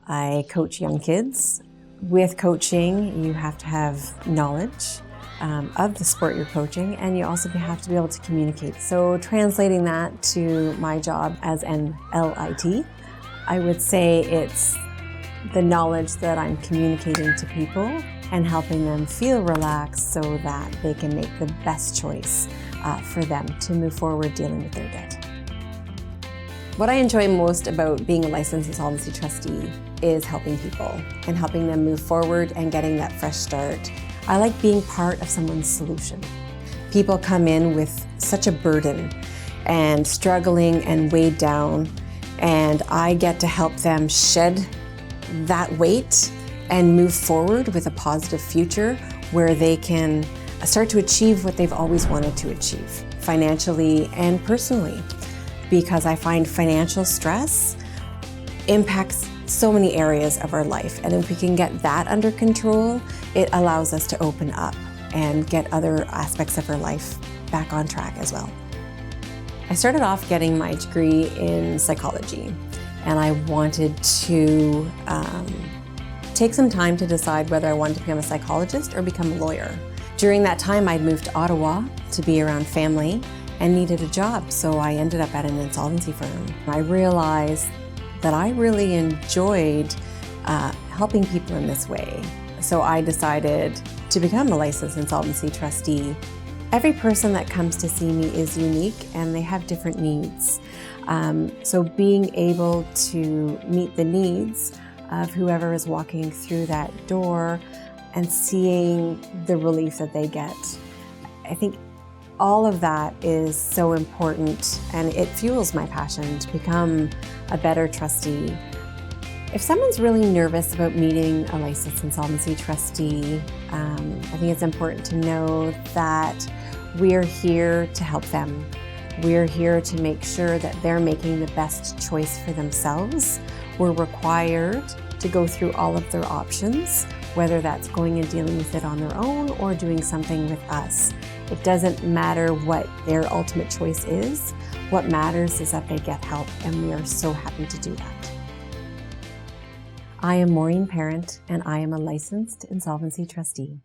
I coach young kids. With coaching, you have to have knowledge of the sport you're coaching, and you also have to be able to communicate. So translating that to my job as an LIT, I would say it's the knowledge that I'm communicating to people and helping them feel relaxed so that they can make the best choice for them to move forward dealing with their debt. What I enjoy most about being a licensed insolvency trustee is helping people and helping them move forward and getting that fresh start. I like being part of someone's solution. People come in with such a burden and struggling and weighed down, and I get to help them shed that weight and move forward with a positive future where they can start to achieve what they've always wanted to achieve, financially and personally. Because I find financial stress impacts so many areas of our life. And if we can get that under control, it allows us to open up and get other aspects of our life back on track as well. I started off getting my degree in psychology, and I wanted to take some time to decide whether I wanted to become a psychologist or become a lawyer. During that time, I'd moved to Ottawa to be around family and needed a job, so I ended up at an insolvency firm. I realized that I really enjoyed helping people in this way, so I decided to become a licensed insolvency trustee. Every person that comes to see me is unique and they have different needs. So being able to meet the needs of whoever is walking through that door and seeing the relief that they get, I think all of that is so important, and it fuels my passion to become a better trustee. If someone's really nervous about meeting a licensed insolvency trustee, I think it's important to know that we're here to help them. We're here to make sure that they're making the best choice for themselves. We're required to go through all of their options, whether that's going and dealing with it on their own or doing something with us. It doesn't matter what their ultimate choice is. What matters is that they get help, and we are so happy to do that. I am Maureen Parent, and I am a licensed insolvency trustee.